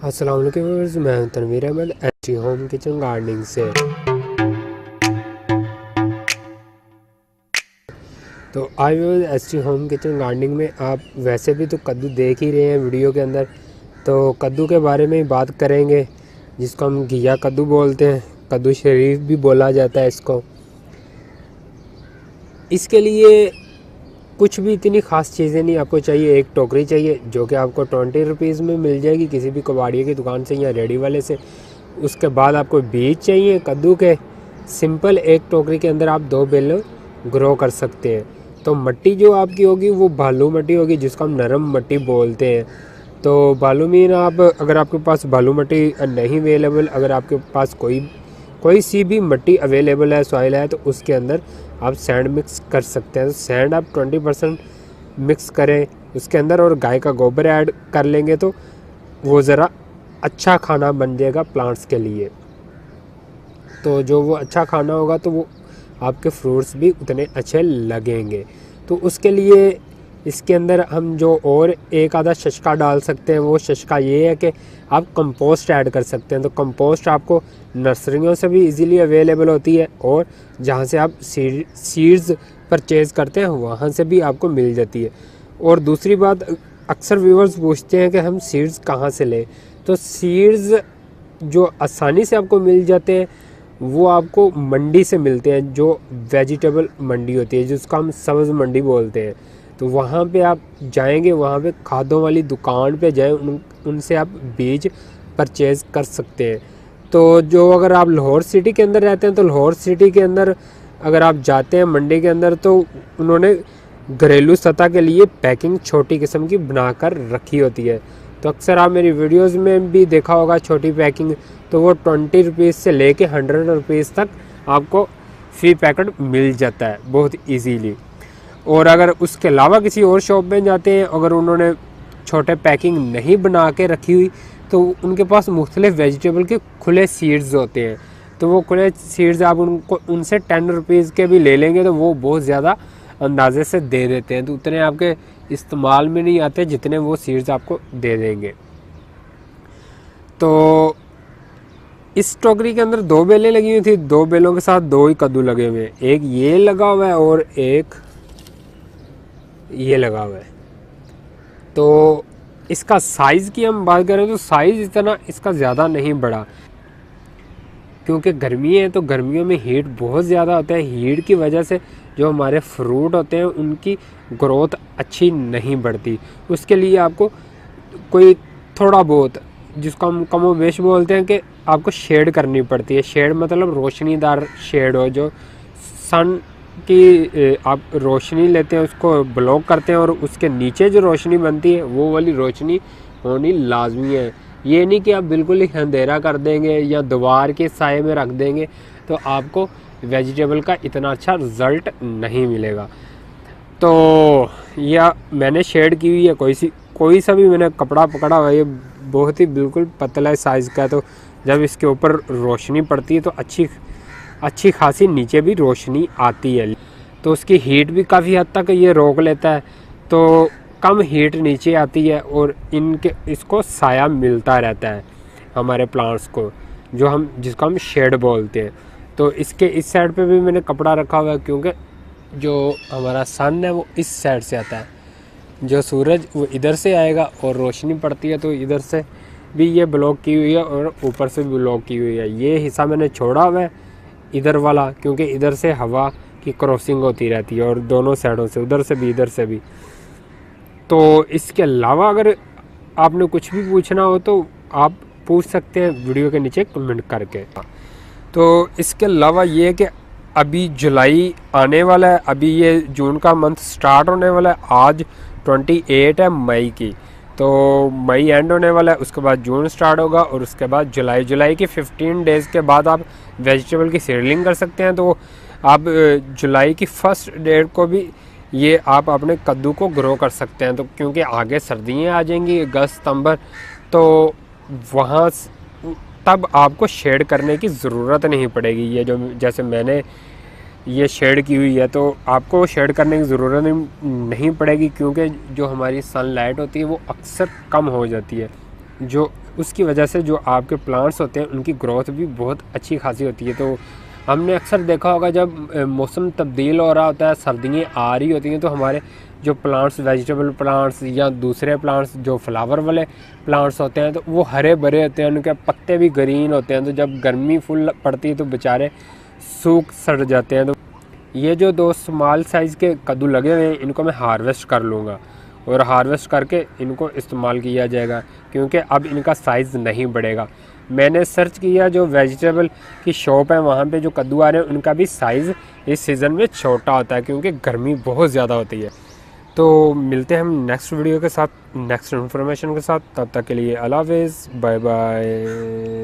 अस्सलाम वालेकुम व्यूअर्स, मैं हूं Tanveer Ahmed HT home kitchen gardening से। तो आज एचटी होम किचन गार्डनिंग में आप वैसे भी तो कद्दू देख ही रहे हैं वीडियो के अंदर। तो कद्दू के बारे में ही बात करेंगे, जिसको हम घिया कद्दू बोलते हैं, कद्दू शरीफ भी बोला जाता है इसको। इसके लिए कुछ भी इतनी ख़ास चीज़ें नहीं आपको चाहिए। एक टोकरी चाहिए जो कि आपको 20 रुपीज़ में मिल जाएगी किसी भी कबाड़िए की दुकान से या रेडी वाले से। उसके बाद आपको बीज चाहिए कद्दू के। सिंपल एक टोकरी के अंदर आप 2 बेल ग्रो कर सकते हैं। तो मिट्टी जो आपकी होगी वो बालू मिट्टी होगी, जिसको हम नरम मिट्टी बोलते हैं। तो बालू मीन आप अगर आपके पास बालू मिट्टी नहीं अवेलेबल, अगर आपके पास कोई सी भी मिट्टी अवेलेबल है, सॉइल है, तो उसके अंदर आप सैंड मिक्स कर सकते हैं। तो सैंड आप 20% मिक्स करें उसके अंदर और गाय का गोबर ऐड कर लेंगे तो वो ज़रा अच्छा खाना बन जाएगा प्लांट्स के लिए। तो जो वो अच्छा खाना होगा तो वो आपके फ्रूट्स भी उतने अच्छे लगेंगे। तो उसके लिए इसके अंदर हम जो और एक आधा शशका डाल सकते हैं, वो शशका ये है कि आप कंपोस्ट ऐड कर सकते हैं। तो कंपोस्ट आपको नर्सरियों से भी इजीली अवेलेबल होती है और जहाँ से आप सीड्स परचेज़ करते हैं वहाँ से भी आपको मिल जाती है। और दूसरी बात, अक्सर व्यूअर्स पूछते हैं कि हम सीड्स कहाँ से लें। तो सीड्स जो आसानी से आपको मिल जाते हैं वो आपको मंडी से मिलते हैं, जो वेजिटेबल मंडी होती है, जिसको हम सब्ज़ मंडी बोलते हैं। तो वहाँ पे आप जाएंगे, वहाँ पे खादों वाली दुकान पे जाएं, उनसे आप बीज परचेज़ कर सकते हैं। तो जो अगर आप लाहौर सिटी के अंदर रहते हैं तो लाहौर सिटी के अंदर अगर आप जाते हैं मंडी के अंदर तो उन्होंने घरेलू सतह के लिए पैकिंग छोटी किस्म की बनाकर रखी होती है। तो अक्सर आप मेरी वीडियोस में भी देखा होगा छोटी पैकिंग, तो वो 20 रुपीज़ से लेके 100 रुपीज़ तक आपको फ्री पैकेट मिल जाता है बहुत इजीली। और अगर उसके अलावा किसी और शॉप में जाते हैं, अगर उन्होंने छोटे पैकिंग नहीं बना के रखी हुई तो उनके पास मुख्तलिफ वेजिटेबल के खुले सीड्स होते हैं। तो वो खुले सीड्स आप उनसे 10 रुपीज़ के भी ले लेंगे तो वो बहुत ज़्यादा अंदाजे से दे देते हैं। तो उतने आपके इस्तेमाल में नहीं आते जितने वो सीड्स आपको दे देंगे। तो इस टोकरी के अंदर 2 बेलें लगी हुई थी, 2 बेलों के साथ 2 ही कद्दू लगे हुए हैं। एक ये लगा हुआ है और एक ये लगा हुआ है। तो इसका साइज़ की हम बात करें तो साइज़ इतना इसका ज़्यादा नहीं बड़ा, क्योंकि गर्मी है तो गर्मियों में हीट बहुत ज़्यादा होता है। हीट की वजह से जो हमारे फ्रूट होते हैं उनकी ग्रोथ अच्छी नहीं बढ़ती। उसके लिए आपको कोई थोड़ा बहुत, जिसको हम कमोबेश बोलते हैं, कि आपको शेड करनी पड़ती है। शेड मतलब रोशनीदार शेड हो, जो सन की आप रोशनी लेते हैं उसको ब्लॉक करते हैं और उसके नीचे जो रोशनी बनती है वो वाली रोशनी होनी लाजमी है। ये नहीं कि आप बिल्कुल ही अंधेरा कर देंगे या दीवार के साए में रख देंगे तो आपको वेजिटेबल का इतना अच्छा रिज़ल्ट नहीं मिलेगा। तो यह मैंने शेड की हुई है, कोई सा भी मैंने कपड़ा पकड़ा हुआ है, ये बहुत ही बिल्कुल पतला साइज़ का है। तो जब इसके ऊपर रोशनी पड़ती है तो अच्छी खासी नीचे भी रोशनी आती है। तो उसकी हीट भी काफ़ी हद तक ये रोक लेता है, तो कम हीट नीचे आती है और इसको साया मिलता रहता है हमारे प्लांट्स को, जिसको हम शेड बोलते हैं। तो इसके इस साइड पे भी मैंने कपड़ा रखा हुआ है, क्योंकि जो हमारा सन है वो इस साइड से आता है, जो सूरज वो इधर से आएगा और रोशनी पड़ती है तो इधर से भी ये ब्लॉक की हुई है और ऊपर से भी ब्लॉक की हुई है। ये हिस्सा मैंने छोड़ा हुआ है इधर वाला, क्योंकि इधर से हवा की क्रॉसिंग होती रहती है और दोनों साइडों से, उधर से भी इधर से भी। तो इसके अलावा अगर आपने कुछ भी पूछना हो तो आप पूछ सकते हैं वीडियो के नीचे कमेंट करके। तो इसके अलावा ये कि अभी जुलाई आने वाला है, अभी ये जून का मंथ स्टार्ट होने वाला है। आज 28 है मई की, तो मई एंड होने वाला है, उसके बाद जून स्टार्ट होगा और उसके बाद जुलाई की 15 डेज़ के बाद आप वेजिटेबल की सीडलिंग कर सकते हैं। तो आप जुलाई की 1 डेट को भी ये आप अपने कद्दू को ग्रो कर सकते हैं। तो क्योंकि आगे सर्दियाँ आ जाएंगी अगस्त सितंबर, तो वहाँ तब आपको शेड करने की ज़रूरत नहीं पड़ेगी। ये जो जैसे मैंने ये शेड की हुई है तो आपको शेड करने की ज़रूरत नहीं पड़ेगी, क्योंकि जो हमारी सनलाइट होती है वो अक्सर कम हो जाती है। जो उसकी वजह से जो आपके प्लांट्स होते हैं उनकी ग्रोथ भी बहुत अच्छी खासी होती है। तो हमने अक्सर देखा होगा जब मौसम तब्दील हो रहा होता है, सर्दियाँ आ रही होती हैं, तो हमारे जो प्लांट्स, वेजिटेबल प्लांट्स या दूसरे प्लांट्स जो फ्लावर वाले प्लांट्स होते हैं, तो वो हरे भरे होते हैं, उनके पत्ते भी ग्रीन होते हैं। तो जब गर्मी फुल पड़ती है तो बेचारे सूख सड़ जाते हैं। तो ये जो 2 स्मॉल साइज़ के कद्दू लगे हुए हैं, इनको मैं हार्वेस्ट कर लूँगा और हार्वेस्ट करके इनको इस्तेमाल किया जाएगा, क्योंकि अब इनका साइज़ नहीं बढ़ेगा। मैंने सर्च किया, जो वेजिटेबल की शॉप है वहाँ पे जो कद्दू आ रहे हैं उनका भी साइज़ इस सीज़न में छोटा होता है, क्योंकि गर्मी बहुत ज़्यादा होती है। तो मिलते हैं हम नेक्स्ट वीडियो के साथ, नेक्स्ट इन्फॉर्मेशन के साथ। तब तक के लिए अल्लाह हाफ़िज़, बाय बाय।